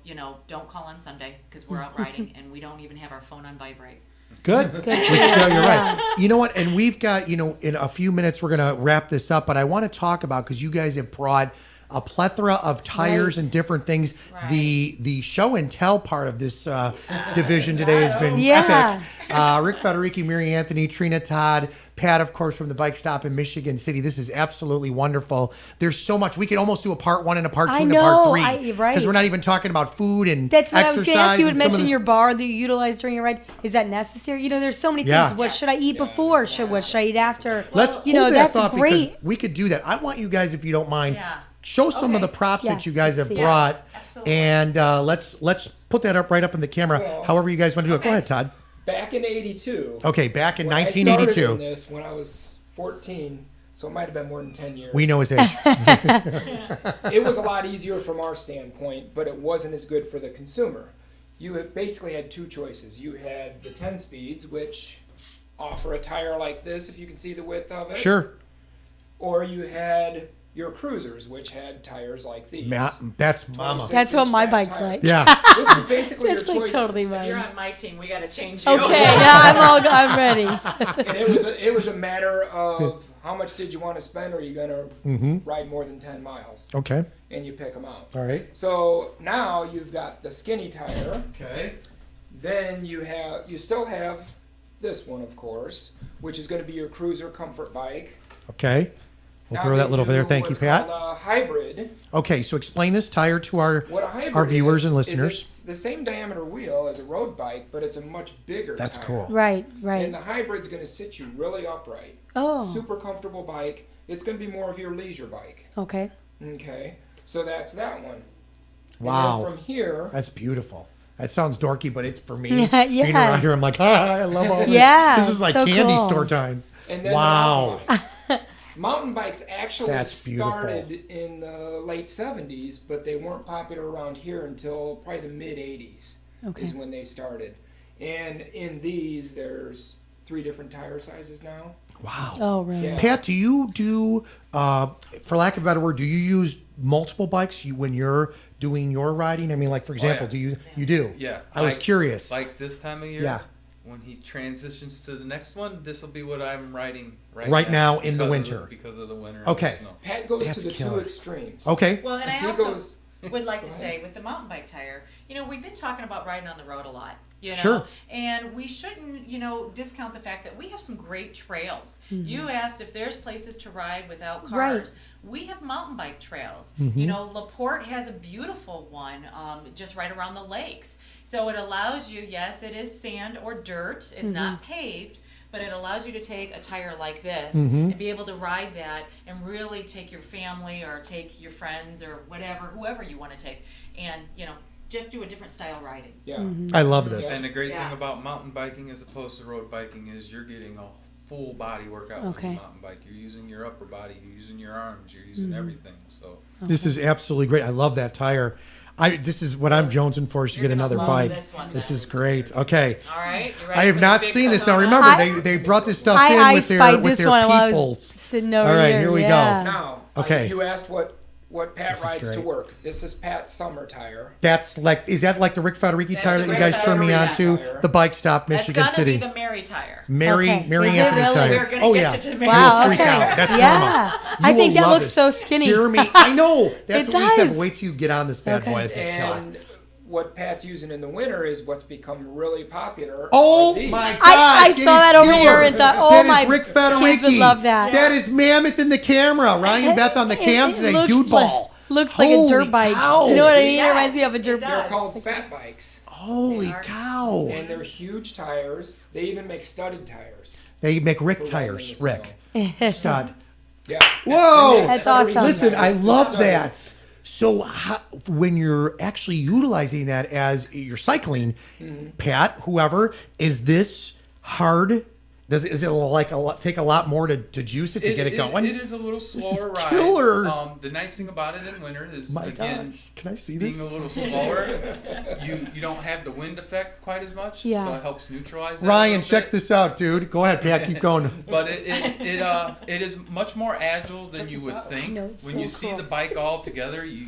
don't call on Sunday because we're out riding and we don't even have our phone on vibrate. Good. Good. No, you're right. You know what? And we've got, in a few minutes, we're going to wrap this up, but I want to talk about, because you guys have brought a plethora of tires Right. and different things. Right. The show and tell part of this division today has been Yeah. epic. Rick Federici, Mary Anthony, Trina Todd, Pat, of course, from the bike stop in Michigan City. This is absolutely wonderful. There's so much. We could almost do a part 1 and a part 2 I and a part know. 3. Right. Because we're not even talking about food and That's what exercise. I was going to ask. You had and some of mentioned this- your bar that you utilize during your ride. Is that necessary? There's so many Yeah. things. What should I eat before? What should I eat after? Let's hold that that's thought great. because we could do that. I want you guys, if you don't mind, Yeah. show some of Okay. the props Yes, that you guys let's have see. brought, Absolutely. and let's put that up right up in the camera. Cool. However you guys want to do it. Go ahead, Todd. Back in '82. Okay, back in when I 1982. started in this when I was 14. So it might have been more than 10 years. We know his age. It was a lot easier from our standpoint, but it wasn't as good for the consumer. You basically had two choices. You had the 10 speeds, which offer a tire like this, if you can see the width of it. Sure. Or you had your cruisers, which had tires like these. That's mama. That's what my fat bike's tires. like. Yeah. This is basically It's your like choices. totally If you're mine. on my team, we got to change you. Okay, yeah, I'm ready. And it was a matter of how much did you want to spend, or are you going to ride more than 10 miles? Okay. And you pick them out. All right. So now you've got the skinny tire. Okay. Then you still have this one, of course, which is going to be your cruiser comfort bike. Okay. We'll Now throw that they little over do there. Thank you, what's Pat. called a hybrid. Okay, so explain this tire to our What a hybrid our viewers is, and is listeners. it's the same diameter wheel as a road bike, but it's a much bigger That's tire. cool. Right, And right. the hybrid's going to sit you really upright. Oh. Super comfortable bike. It's going to be more of your leisure bike. Okay. Okay. So that's that one. Wow. And then from here, That's beautiful. That sounds dorky, but it's for me. Yeah. Being around here, I'm like, I love all this. Yeah, This is like so candy cool. store time. and then Wow. the mountain bikes. Mountain bikes actually That's beautiful. started in the late 70s, but they weren't popular around here until probably the mid 80s Okay. is when they started. And in these, there's 3 different tire sizes now. Wow. Oh, really? Yeah. Pat, do you do, for lack of a better word, do you use multiple bikes when you're doing your riding? I mean, like, for example, yeah. do you do? Yeah. I was curious. Like this time of year. Yeah. When he transitions to the next one, this will be what I'm riding Right now in the because of winter. because of the winter. Okay. And the snow. Pat goes That's to the killer. 2 extremes. Okay. Well, and I He also goes- would like to Go say with the mountain bike tire, we've been talking about riding on the road a lot, Sure. and we shouldn't, discount the fact that we have some great trails. Mm-hmm. You asked if there's places to ride without cars. Right. We have mountain bike trails. Mm-hmm. LaPorte has a beautiful one just right around the lakes. So it allows you, yes, it is sand or dirt. It's not paved, but it allows you to take a tire like this and be able to ride that and really take your family or take your friends or whoever you want to take, and just do a different style riding. Yeah. I love this. And the great Yeah. thing about mountain biking as opposed to road biking is you're getting a full body workout with Okay. your mountain bike. You're using your upper body, you're using your arms, you're using everything. So This is absolutely great. I love that tire. This is what I'm jonesing for is to You're get gonna another love bike. this one, This then. is great. Okay. All right, you ready I have for not the big seen this. Now Kona? remember, they brought this stuff in I with their spied with this their one while I was peoples. sitting over All right, here. here we yeah. go. Now, Okay. you asked what Pat This is rides to great. work. This is Pat's summer tire. Is that like the Rick Federici That's tire the that you Rick guys turned me on Federici to? tire. The bike stop, That's Michigan gotta City. be the Mary tire. Mary Okay. Mary Is it Anthony really? tire. We're gonna Oh get yeah. you to You Mary. will Wow, freak okay. out. That's Yeah. mama. I You think will that love looks this. so skinny. Jeremy, I know. That's It what we said. does. Wait till you get on this bad Okay. boy. This is killer. And what Pat's using in the winter is what's become really popular. Oh are these. my God! I it saw is that over killer. here and thought, oh That is my Rick kids would Federici. love that. That is Mammoth in the camera. Ryan Beth on the cams It today. looks Dude like- ball. Looks like a Holy dirt bike. cow. You know what I mean? Yes, It reminds me of a dirt it They're bike. called fat bikes, Holy They are. cow! and they're huge tires. They even make studded tires. They make for Rick riding tires. in the Rick. snow. Stud. Yeah. Whoa! That's awesome. Listen, I It's love studded. that. So when you're actually utilizing that as you're cycling, Pat, whoever, is this hard? Is it like take a lot more to juice it to get it going? It is a little slower ride. killer. The nice thing about it in winter is My again gosh, can I see being this? a little slower. you don't have the wind effect quite as much, Yeah. so it helps neutralize that. a Ryan, little check bit. this out, dude. Go ahead, Pat. Keep going. But it is much more agile than you would think. know, it's When so you see cool. the bike all together, you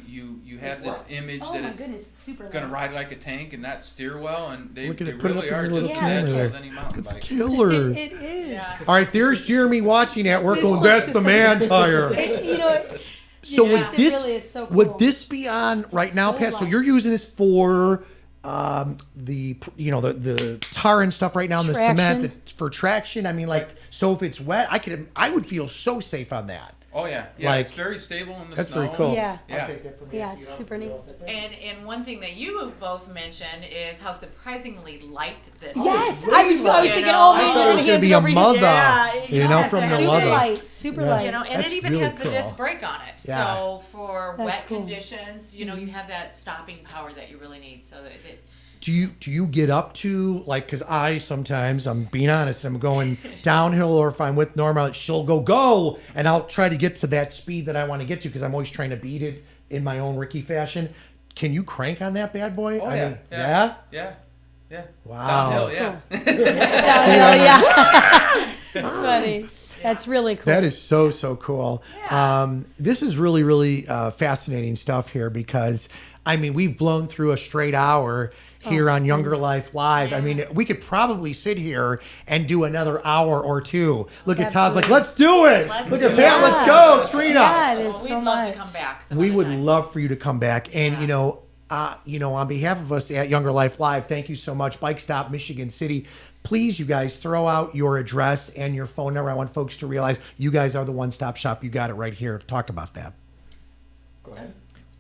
have this image Oh that my it's goodness, it's super gonna light. ride like a tank and not steer well, and they Look at it. they Put it really up in are your little just as camera agile there. as any mountain It's bike. killer. It is. Yeah. All right, there's Jeremy watching at work This going, looks that's just the like- man tire. You know, it- So yes, would it this really is so cool. would this be on right now, So Pat? So light. you're using this for the tar and stuff right now in the cement for traction. I mean, like, so if it's wet, I would feel so safe on that. Oh yeah, Like- it's very stable in the That's snow. very cool. Yeah. Yeah. Yeah, it's super neat. And one thing that you both mentioned is how surprisingly light this Yes, is. I was You thinking, know, oh, I maybe thought they're it was gonna gonna hand be it a over here. mother, Yeah, from the exactly. leather. Super Yeah. light. You know, and That's it even really has the cool. disc brake on it. Yeah. So for That's wet cool. conditions, you have that stopping power that you really need. So that Do you get up to, like, because I sometimes, I'm being honest, I'm going downhill, or if I'm with Norma, she'll go, and I'll try to get to that speed that I want to get to because I'm always trying to beat it in my own Ricky fashion. Can you crank on that bad boy? Oh, I yeah. mean, Yeah. Wow. Downhill, yeah. Downhill, yeah. That's funny. That's really cool. That is so cool. This is really fascinating stuff here because, I mean, we've blown through a straight hour here on Younger Life Live. I mean, we could probably sit here and do another hour or two. Look at Todd's like, let's do it. Look at that. Let's go, Trina. Yeah, there's We'd so love much. to come back. We would love for you to come back. And, on behalf of us at Younger Life Live, thank you so much. Bike Stop Michigan City. Please, you guys, throw out your address and your phone number. I want folks to realize you guys are the one-stop shop. You got it right here. Talk about that. Go ahead.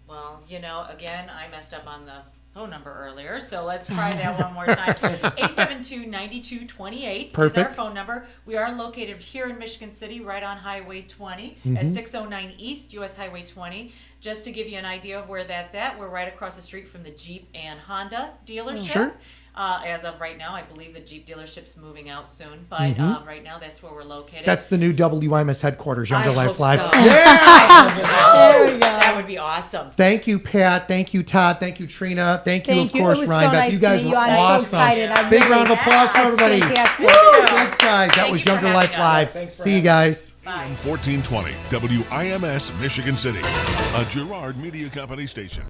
Well, again, I messed up on the phone number earlier, so let's try that one more time. 872-9228 is our Perfect. phone number. We are located here in Michigan City, right on Highway 20 at 609 East US Highway 20. Just to give you an idea of where that's at, we're right across the street from the Jeep and Honda dealership. Sure. As of right now, I believe the Jeep dealership's moving out soon, but right now that's where we're located. That's the new WIMS headquarters, Younger I Life hope Live. so. Yeah! There we go. That would be awesome. Thank you, Pat. Thank you, Todd. Thank you, Trina. Thank you, of course, It was Ryan. so Beth. nice you guys to meet were you. I'm awesome. so excited. I Big really- round of applause for That's everybody. fantastic. Thanks, guys. That Thank was you for Younger having Life us. Live. Thanks for See you having guys. Bye. 1420 WIMS Michigan City, a Girard Media Company station.